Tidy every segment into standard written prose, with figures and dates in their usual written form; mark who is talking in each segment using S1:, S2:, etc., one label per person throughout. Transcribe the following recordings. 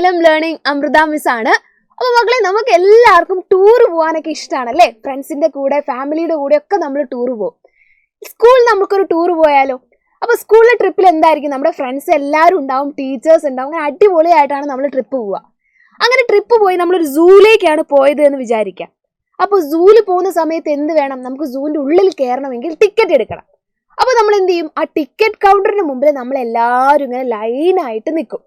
S1: LM learning Amrita miss ആണ്. അപ്പോൾ മക്കളെ, നമുക്ക് എല്ലാവർക്കും ടൂർ പോകാനൊക്കെ ഇഷ്ടമാണല്ലേ? ഫ്രണ്ട്സിന്റെ കൂടെ, ഫാമിലിയുടെ കൂടെ ഒക്കെ നമ്മൾ ടൂർ പോകും. സ്കൂളിൽ നമുക്കൊരു ടൂർ പോയാലോ? അപ്പോൾ സ്കൂളിലെ ട്രിപ്പിൽ എന്തായിരിക്കും? നമ്മുടെ ഫ്രണ്ട്സ് എല്ലാവരും ഉണ്ടാവും, ടീച്ചേഴ്സ് ഉണ്ടാവും. അങ്ങനെ അടിപൊളിയായിട്ടാണ് നമ്മൾ ട്രിപ്പ് പോവുക. അങ്ങനെ ട്രിപ്പ് പോയി നമ്മളൊരു സൂവിലേക്കാണ് പോയത് എന്ന് വിചാരിക്കാം. അപ്പോൾ സൂവിൽ പോകുന്ന സമയത്ത് എന്ത് വേണം? നമുക്ക് സൂവിൻ്റെ ഉള്ളിൽ കയറണമെങ്കിൽ ടിക്കറ്റ് എടുക്കണം. അപ്പോൾ നമ്മൾ എന്ത് ചെയ്യും? ആ ടിക്കറ്റ് കൗണ്ടറിന് മുമ്പിൽ നമ്മൾ എല്ലാവരും ഇങ്ങനെ ലൈനായിട്ട് നിൽക്കും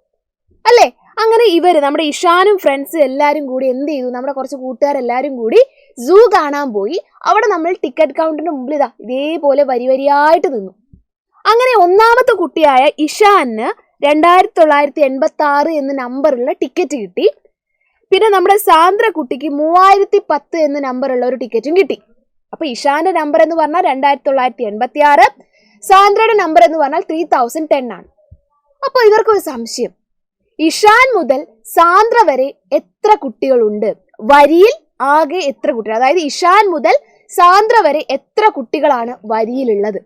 S1: അല്ലേ? അങ്ങനെ നമ്മുടെ ഇഷാനും ഫ്രണ്ട്സും എല്ലാവരും കൂടി എന്ത് ചെയ്തു? നമ്മുടെ കുറച്ച് കൂട്ടുകാരെല്ലാവരും കൂടി സൂ കാണാൻ പോയി. അവിടെ നമ്മൾ ടിക്കറ്റ് കൗണ്ടറിന് മുമ്പിൽ ഇതേപോലെ വരിയായിട്ട് നിന്നു. അങ്ങനെ ഒന്നാമത്തെ കുട്ടിയായ ഇഷാന് 2986 എന്ന നമ്പറുള്ള ടിക്കറ്റ് കിട്ടി. പിന്നെ നമ്മുടെ സാന്ദ്ര കുട്ടിക്ക് 3010 എന്ന നമ്പറുള്ള ഒരു ടിക്കറ്റും കിട്ടി. അപ്പൊ ഇഷാന്റെ നമ്പർ എന്ന് പറഞ്ഞാൽ 2986, സാന്ദ്രയുടെ നമ്പർ എന്ന് പറഞ്ഞാൽ 3010 ആണ്. അപ്പൊ ഇവർക്കൊരു സംശയം, ഇഷാൻ മുതൽ സാന്ദ്ര വരെ എത്ര കുട്ടികളുണ്ട്? വരിയിൽ ആകെ എത്ര കുട്ടികൾ? അതായത് ഇഷാൻ മുതൽ സാന്ദ്ര വരെ എത്ര കുട്ടികളാണ് വരിയിലുള്ളത്?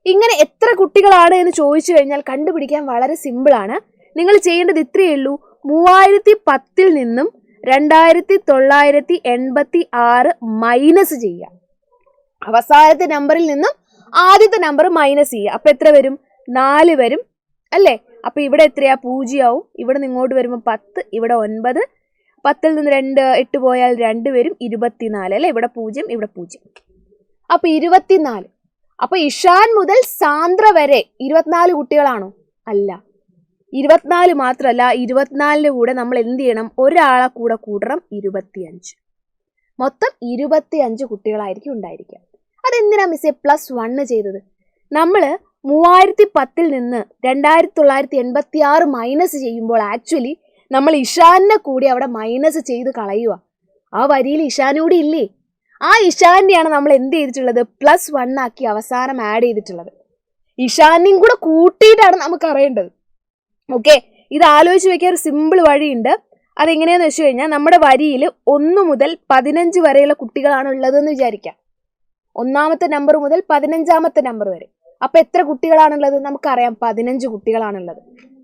S1: ഇങ്ങനെ എത്ര കുട്ടികളാണ് എന്ന് ചോദിച്ചു കഴിഞ്ഞാൽ കണ്ടുപിടിക്കാൻ വളരെ സിമ്പിളാണ്. നിങ്ങൾ ചെയ്യേണ്ടത് ഇത്രയേ ഉള്ളൂ. 3010 നിന്നും 2986 മൈനസ് ചെയ്യുക. അവസാനത്തെ നമ്പറിൽ നിന്നും ആദ്യത്തെ നമ്പർ മൈനസ് ചെയ്യുക. അപ്പൊ എത്ര വരും? 4 വരും അല്ലേ? അപ്പൊ ഇവിടെ എത്രയാ? 0 ആവും. ഇവിടെ നിന്ന് ഇങ്ങോട്ട് വരുമ്പോൾ 10, ഇവിടെ 9. 10 നിന്ന് 8 പോയാൽ 2 വരും, 24 അല്ലെ? ഇവിടെ 0, ഇവിടെ 0. അപ്പൊ 24. അപ്പൊ ഇഷാൻ മുതൽ സാന്ദ്ര വരെ 24 കുട്ടികളാണോ? അല്ല, 24 മാത്രമല്ല, 24 കൂടെ നമ്മൾ എന്ത് ചെയ്യണം? ഒരാളെ കൂടെ കൂട്ടണം, 25. മൊത്തം 25 കുട്ടികളായിരിക്കും ഉണ്ടായിരിക്കുക. അതെന്തിനാ മിസ്സേ +1 ചെയ്തത്? നമ്മൾ 3010 നിന്ന് 2986 മൈനസ് ചെയ്യുമ്പോൾ ആക്ച്വലി നമ്മൾ ഇഷാനെ കൂടി അവിടെ മൈനസ് ചെയ്ത് കളയുക. ആ വരിയിൽ ഇഷാനൂടി ഇല്ലേ? ആ ഇഷാന്റെയാണ് നമ്മൾ എന്ത് ചെയ്തിട്ടുള്ളത്? +1 ആക്കി അവസാനം ആഡ് ചെയ്തിട്ടുള്ളത്. ഇഷാനെയും കൂടെ കൂട്ടിയിട്ടാണ് നമുക്ക് അറിയേണ്ടത്. ഓക്കെ, ഇത് ആലോചിച്ച് വെക്കാൻ ഒരു സിമ്പിൾ വഴിയുണ്ട്. അതെങ്ങനെയാന്ന് വെച്ച് കഴിഞ്ഞാൽ, നമ്മുടെ വരിയിൽ 1 മുതൽ 15 വരെയുള്ള കുട്ടികളാണ് ഉള്ളതെന്ന് വിചാരിക്കാം. ഒന്നാമത്തെ നമ്പർ മുതൽ 15ാമത്തെ നമ്പർ വരെ. അപ്പൊ എത്ര കുട്ടികളാണുള്ളത്? നമുക്കറിയാം, 15 കുട്ടികളാണുള്ളത്.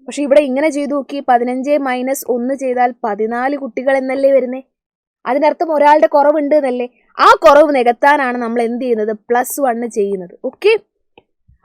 S1: പക്ഷെ ഇവിടെ ഇങ്ങനെ ചെയ്തു നോക്കി, 15 - 1 ചെയ്താൽ 14 കുട്ടികൾ എന്നല്ലേ വരുന്നേ? അതിനർത്ഥം ഒരാളുടെ കുറവുണ്ട് എന്നല്ലേ? ആ കുറവ് നികത്താനാണ് നമ്മൾ എന്ത് ചെയ്യുന്നത്? +1 ചെയ്യുന്നത്. ഓക്കെ,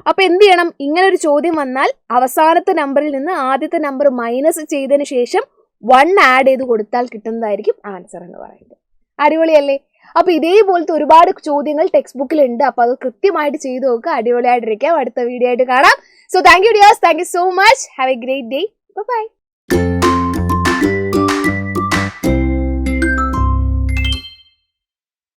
S1: അപ്പൊ എന്ത് ചെയ്യണം? ഇങ്ങനെ ഒരു ചോദ്യം വന്നാൽ അവസാനത്തെ നമ്പറിൽ നിന്ന് ആദ്യത്തെ നമ്പർ മൈനസ് ചെയ്തതിന് ശേഷം 1 ആഡ് ചെയ്ത് കൊടുത്താൽ കിട്ടുന്നതായിരിക്കും ആൻസർ എന്ന് പറയുന്നത്. അടിപൊളിയല്ലേ? അപ്പൊ ഇതേപോലത്തെ ഒരുപാട് ചോദ്യങ്ങൾ ടെക്സ്റ്റ് ബുക്കിലുണ്ട്. അപ്പൊ അത് കൃത്യമായിട്ട് ചെയ്തു നോക്കുക. അടിപൊളിയായിട്ടിരിക്കാം. അടുത്ത വീഡിയോ ആയിട്ട് കാണാം. So thank you dears, thank you so much. Have a great day. By.